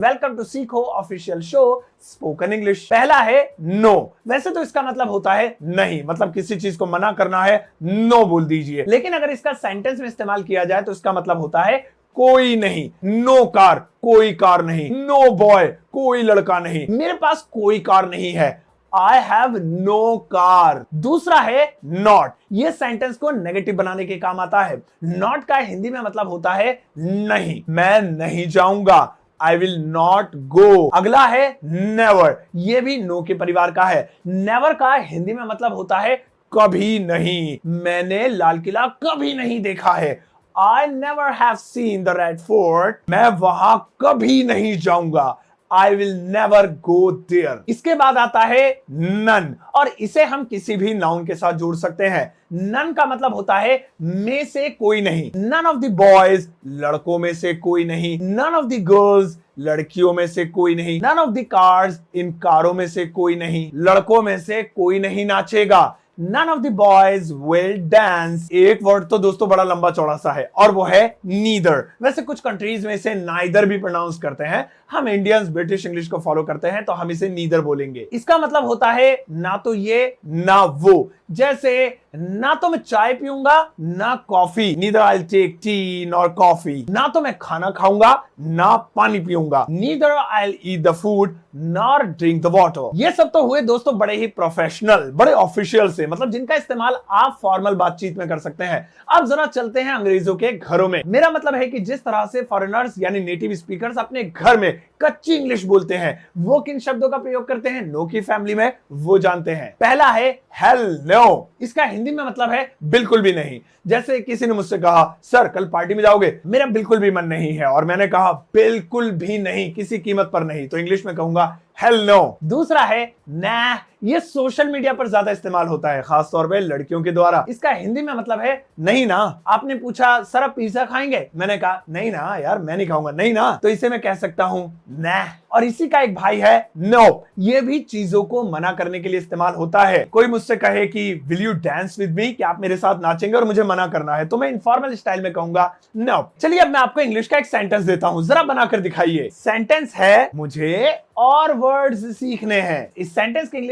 Welcome to सीखो official show spoken English. पहला है नो। वैसे तो इसका मतलब होता है नहीं, मतलब किसी चीज को मना करना है, नो बोल दीजिए। लेकिन अगर इसका सेंटेंस में इस्तेमाल किया जाए तो इसका मतलब होता है कोई नहीं। नो कार, कोई कार नहीं। नो बॉय, कोई लड़का नहीं। मेरे पास कोई कार नहीं है। I have no car। दूसरा है नॉट। ये सेंटेंस को नेगेटिव बनाने के काम आता है। नॉट का हिंदी में मतलब होता है नहीं, मैं नहीं जाऊंगा। I will not go। अगला है नेवर। ये भी नो के परिवार का है। नेवर का हिंदी में मतलब होता है कभी नहीं। मैंने लाल किला कभी नहीं देखा है। I never have seen the Red Fort। मैं वहां कभी नहीं जाऊंगा। I will never go there। इसके बाद आता है नन, और इसे हम किसी भी नाउन के साथ जोड़ सकते हैं। नन का मतलब होता है में से कोई नहीं। नन ऑफ द बॉयज, लड़कों में से कोई नहीं। नन ऑफ द गर्ल्स, लड़कियों में से कोई नहीं। नन ऑफ द कार्स, इन कारों में से कोई नहीं। लड़कों में से कोई नहीं नाचेगा। None of the boys will dance। एक वर्ड तो दोस्तों बड़ा लंबा चौड़ा सा है और वो है neither। वैसे कुछ कंट्रीज में इसे neither भी प्रोनाउंस करते हैं। हम इंडियंस ब्रिटिश इंग्लिश को फॉलो करते हैं तो हम इसे neither बोलेंगे। इसका मतलब होता है ना तो ये ना वो। जैसे ना तो मैं चाय पीऊंगा ना coffee. neither I'll take tea nor coffee। ना तो मैं खाना खाऊंगा ना पानी पीऊंगा। neither I'll eat the food nor drink the water। ये सब तो हुए दोस्तों बड़े ही प्रोफेशनल, बड़े ऑफिशियल से, मतलब जिनका इस्तेमाल आप फॉर्मल बातचीत में कर सकते हैं। अब जरा चलते हैं अंग्रेजों के घरों में। मेरा मतलब है कि जिस तरह से फॉरेनर्स यानी नेटिव स्पीकर्स अपने घर में कच्ची इंग्लिश बोलते हैं, वो किन शब्दों का प्रयोग करते हैं नो की फैमिली में, वो जानते हैं। पहला है हेल नो। इसका हिंदी में मतलब है बिल्कुल भी नहीं। जैसे किसी ने मुझसे कहा सर कल पार्टी में जाओगे? मेरा बिल्कुल भी मन नहीं है। और मैंने कहा बिल्कुल भी नहीं, किसी कीमत पर नहीं। तो इंग्लिश में कहूंगा हेल नो। दूसरा है ना। ये सोशल मीडिया पर ज्यादा इस्तेमाल होता है, खासतौर पे लड़कियों के द्वारा। इसका हिंदी में मतलब है नहीं ना। आपने पूछा सर आप पिज्जा खाएंगे? मैंने कहा नहीं ना यार, मैं नहीं खाऊंगा। नहीं ना, तो इसे मैं कह सकता हूं ना। और इसी का एक भाई है नो। ये भी चीजों को मना करने के लिए इस्तेमाल होता है। कोई मुझसे कहे कि will you dance with me, कि आप मेरे साथ नाचेंगे, और मुझे मना करना है, तो मैं इनफॉर्मल स्टाइल में कहूंगा नो। चलिए अब मैं आपको इंग्लिश का एक सेंटेंस देता हूं, जरा बनाकर दिखाइए। सेंटेंस है मुझे और वर्ड्स सीखने हैं। इस सेंटेंस के इंग्लिश